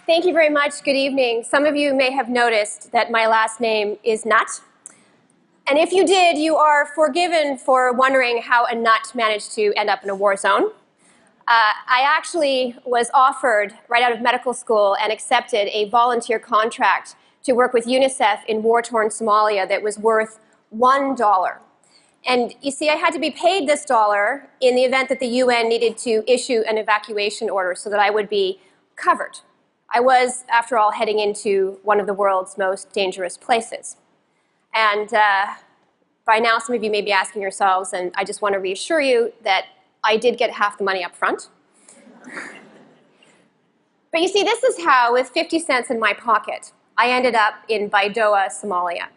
Thank you very much. Good evening. Some of you may have noticed that my last name is Nutt. And if you did, you are forgiven for wondering how a nut managed to end up in a war zone. I actually was offered right out of medical school and accepted a volunteer contract to work with UNICEF in war-torn Somalia that was worth $1. And you see, I had to be paid this dollar in the event that the UN needed to issue an evacuation order so that I would be covered. I was, after all, heading into one of the world's most dangerous places. And by now, some of you may be asking yourselves, and I just want to reassure you that I did get half the money up front. But you see, this is how, with 50 cents in my pocket, I ended up in Baidoa, Somalia.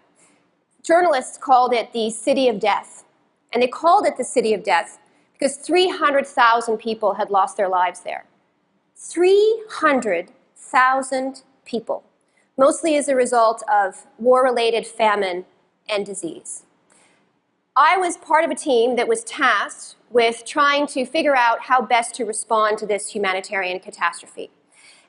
Journalists called it the City of Death. And they called it the City of Death because 300,000 people had lost their lives there. 300,000 people, mostly as a result of war-related famine and disease. I was part of a team that was tasked with trying to figure out how best to respond to this humanitarian catastrophe.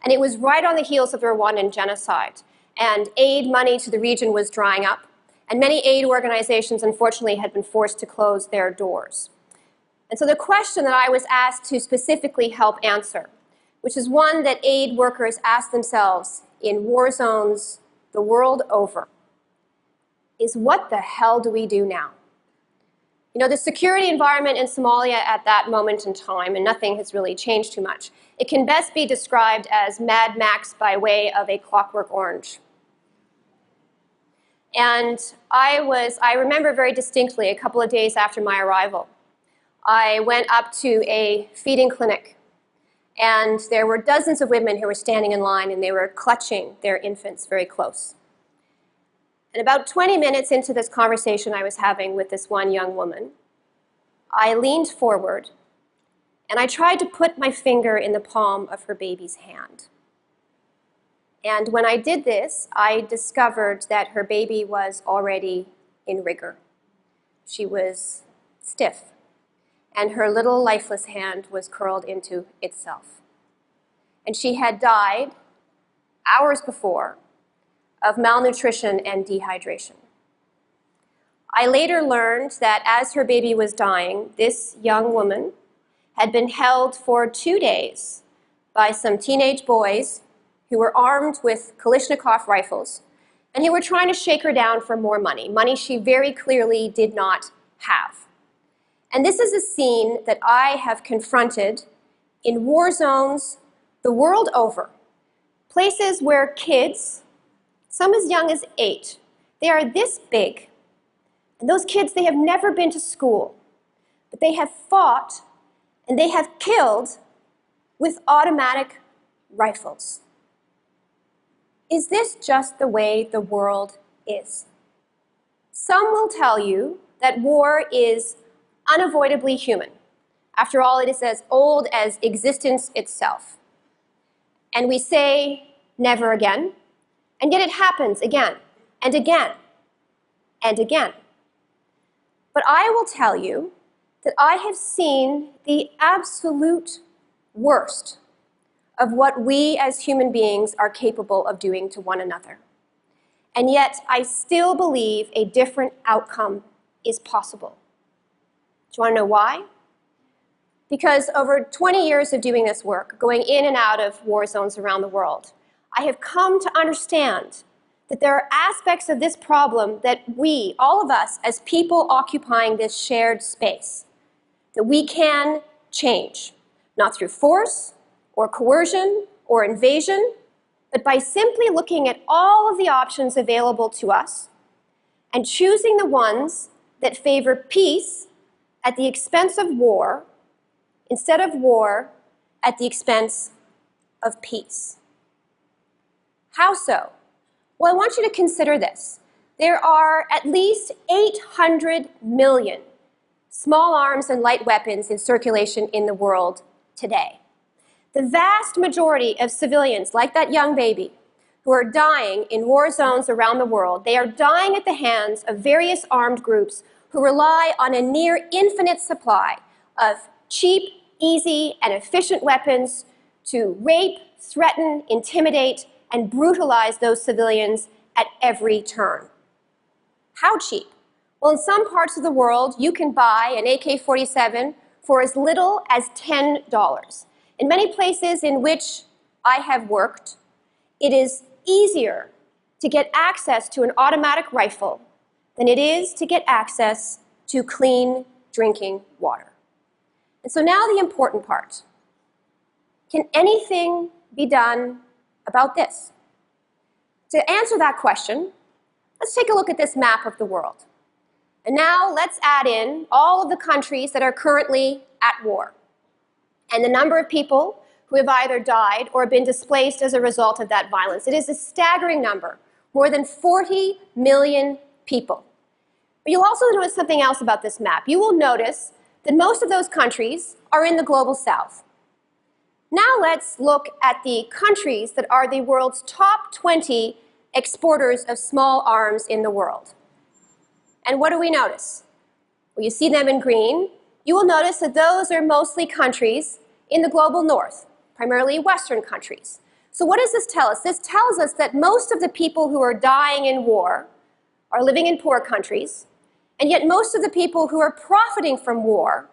And it was right on the heels of the Rwandan genocide. And aid money to the region was drying up. And many aid organizations, unfortunately, had been forced to close their doors. And so the question that I was asked to specifically help answer, which is one that aid workers ask themselves in war zones the world over, is what the hell do we do now? You know, the security environment in Somalia at that moment in time, and nothing has really changed too much, it can best be described as Mad Max by way of A Clockwork Orange. And I remember very distinctly, a couple of days after my arrival, I went up to a feeding clinic. And there were dozens of women who were standing in line, and they were clutching their infants very close. And about 20 minutes into this conversation I was having with this one young woman, I leaned forward, and I tried to put my finger in the palm of her baby's hand. And when I did this, I discovered that her baby was already in rigor. She was stiff, and her little lifeless hand was curled into itself. And she had died hours before of malnutrition and dehydration. I later learned that as her baby was dying, this young woman had been held for 2 days by some teenage boys who were armed with Kalashnikov rifles and who were trying to shake her down for more money, money she very clearly did not have. And this is a scene that I have confronted in war zones the world over, places where kids, some as young as 8, they are this big. And those kids, they have never been to school, but they have fought and they have killed with automatic rifles. Is this just the way the world is? Some will tell you that war is unavoidably human. After all, it is as old as existence itself. And we say, never again, and yet it happens again and again and again. But I will tell you that I have seen the absolute worst of what we as human beings are capable of doing to one another. And yet, I still believe a different outcome is possible. Do you want to know why? Because over 20 years of doing this work, going in and out of war zones around the world, I have come to understand that there are aspects of this problem that we, all of us, as people occupying this shared space, that we can change, not through force or coercion or invasion, but by simply looking at all of the options available to us and choosing the ones that favor peace at the expense of war, instead of war at the expense of peace. How so? Well, I want you to consider this. There are at least 800 million small arms and light weapons in circulation in the world today. The vast majority of civilians, like that young baby, who are dying in war zones around the world, they are dying at the hands of various armed groups who rely on a near infinite supply of cheap, easy, and efficient weapons to rape, threaten, intimidate, and brutalize those civilians at every turn. How cheap? Well, in some parts of the world, you can buy an AK-47 for as little as $10. In many places in which I have worked, it is easier to get access to an automatic rifle than it is to get access to clean drinking water. And so now the important part. Can anything be done about this? To answer that question, let's take a look at this map of the world. And now let's add in all of the countries that are currently at war and the number of people who have either died or been displaced as a result of that violence. It is a staggering number, more than 40 million people. But you'll also notice something else about this map. You will notice that most of those countries are in the global south. Now let's look at the countries that are the world's top 20 exporters of small arms in the world. And what do we notice? Well, you see them in green. You will notice that those are mostly countries in the global north, primarily Western countries. So what does this tell us? This tells us that most of the people who are dying in war are living in poor countries, and yet most of the people who are profiting from war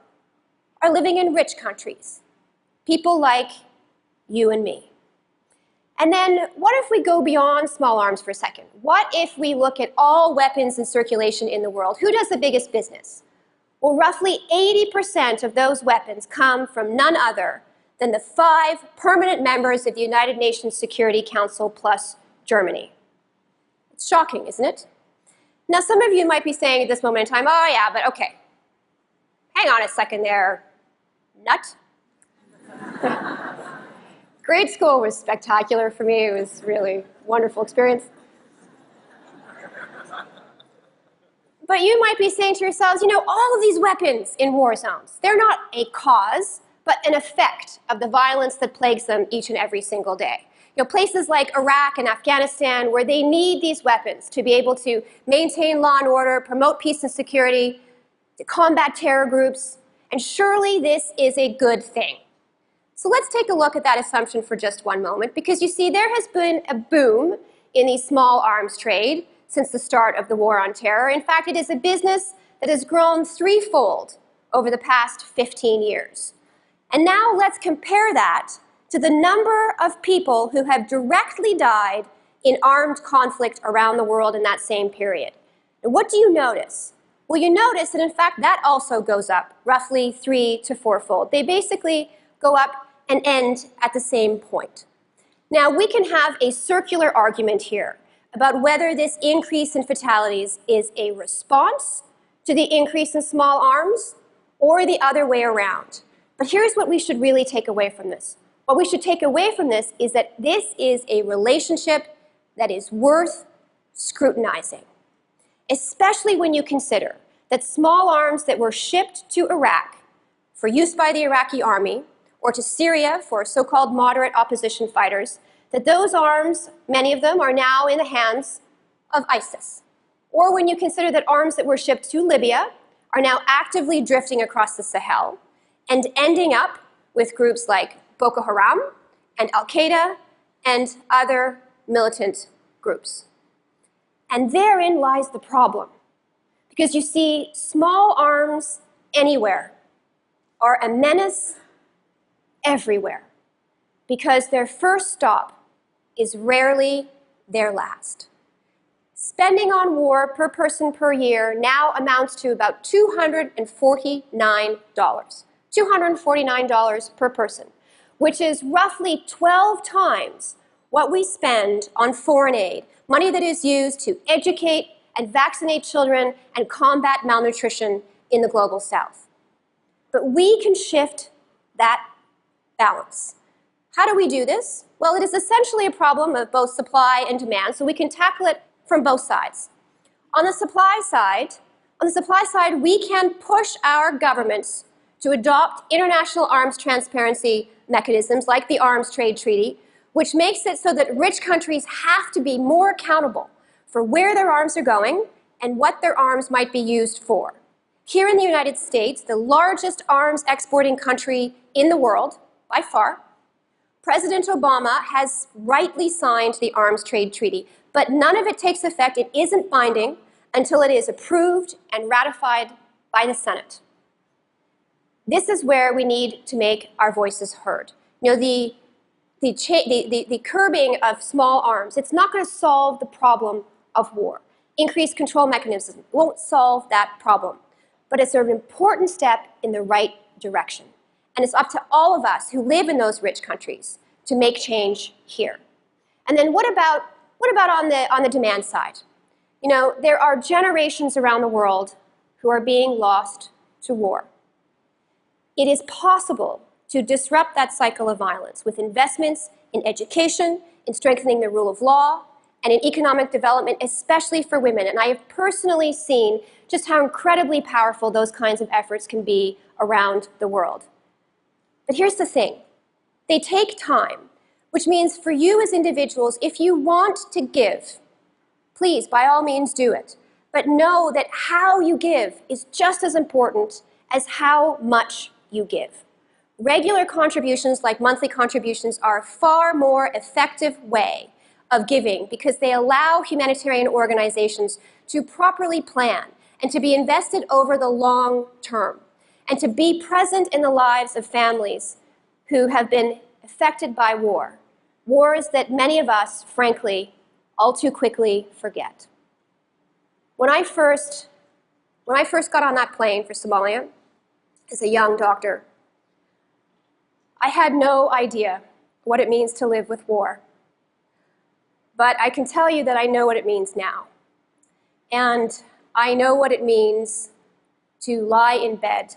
are living in rich countries. People like you and me. And then what if we go beyond small arms for a second? What if we look at all weapons in circulation in the world? Who does the biggest business? Well, roughly 80% of those weapons come from none other than the 5 permanent members of the United Nations Security Council plus Germany. It's shocking, isn't it? Now, some of you might be saying at this moment in time, oh yeah, but okay, hang on a second there, Nutt. Grade school was spectacular for me. It was really a wonderful experience. But you might be saying to yourselves, you know, all of these weapons in war zones, they're not a cause, but an effect of the violence that plagues them each and every single day. You know, places like Iraq and Afghanistan, where they need these weapons to be able to maintain law and order, promote peace and security, to combat terror groups, and surely this is a good thing. So let's take a look at that assumption for just one moment, because you see there has been a boom in the small arms trade since the start of the war on terror. In fact, it is a business that has grown threefold over the past 15 years. And now let's compare that to the number of people who have directly died in armed conflict around the world in that same period. And what do you notice? Well, you notice that in fact that also goes up roughly 3- to 4-fold. They basically go up and end at the same point. Now, we can have a circular argument here about whether this increase in fatalities is a response to the increase in small arms or the other way around. But here's what we should really take away from this. What we should take away from this is that this is a relationship that is worth scrutinizing, especially when you consider that small arms that were shipped to Iraq for use by the Iraqi army or to Syria for so-called moderate opposition fighters, that those arms, many of them, are now in the hands of ISIS. Or when you consider that arms that were shipped to Libya are now actively drifting across the Sahel and ending up with groups like Boko Haram and Al-Qaeda and other militant groups. And therein lies the problem. Because you see, small arms anywhere are a menace everywhere, because their first stop is rarely their last. Spending on war per person per year now amounts to about $249. $249 per person, which is roughly 12 times what we spend on foreign aid, money that is used to educate and vaccinate children and combat malnutrition in the global south. But we can shift that balance. How do we do this? Well, it is essentially a problem of both supply and demand, so we can tackle it from both sides. On the supply side, we can push our governments to adopt international arms transparency mechanisms like the Arms Trade Treaty, which makes it so that rich countries have to be more accountable for where their arms are going and what their arms might be used for. Here in the United States, the largest arms exporting country in the world, by far, President Obama has rightly signed the Arms Trade Treaty, but none of it takes effect. It isn't binding until it is approved and ratified by the Senate. This is where we need to make our voices heard. You know, the curbing of small arms, it's not going to solve the problem of war. Increased control mechanisms won't solve that problem, but it's an important step in the right direction. And it's up to all of us who live in those rich countries to make change here. And then what about on the demand side? You know, there are generations around the world who are being lost to war. It is possible to disrupt that cycle of violence with investments in education, in strengthening the rule of law, and in economic development, especially for women. And I have personally seen just how incredibly powerful those kinds of efforts can be around the world. But here's the thing. They take time, which means for you as individuals, if you want to give, please, by all means, do it. But know that how you give is just as important as how much you give. Regular contributions, like monthly contributions, are a far more effective way of giving because they allow humanitarian organizations to properly plan and to be invested over the long term and to be present in the lives of families who have been affected by war. Wars that many of us, frankly, all too quickly forget. When I first got on that plane for Somalia as a young doctor, I had no idea what it means to live with war. But I can tell you that I know what it means now. And I know what it means to lie in bed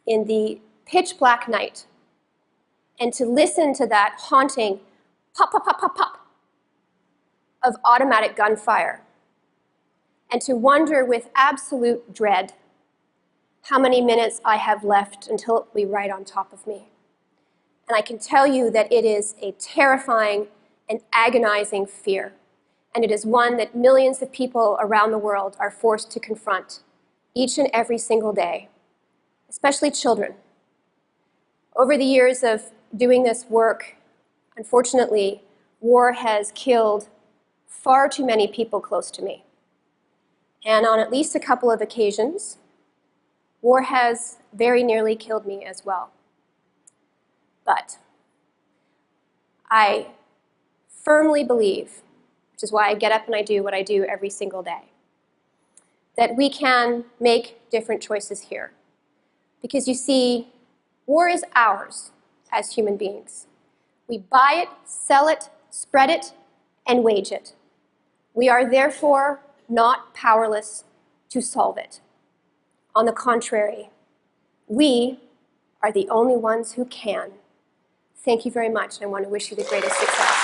in the pitch black night and to listen to that haunting pop, pop, pop, pop, pop of automatic gunfire and to wonder with absolute dread how many minutes I have left until it will be right on top of me. And I can tell you that it is a terrifying and agonizing fear. And it is one that millions of people around the world are forced to confront each and every single day, especially children. Over the years of doing this work, unfortunately, war has killed far too many people close to me. And on at least a couple of occasions, war has very nearly killed me as well. But I firmly believe, which is why I get up and I do what I do every single day, that we can make different choices here. Because you see, war is ours as human beings. We buy it, sell it, spread it, and wage it. We are therefore not powerless to solve it. On the contrary, we are the only ones who can. Thank you very much, and I want to wish you the greatest success.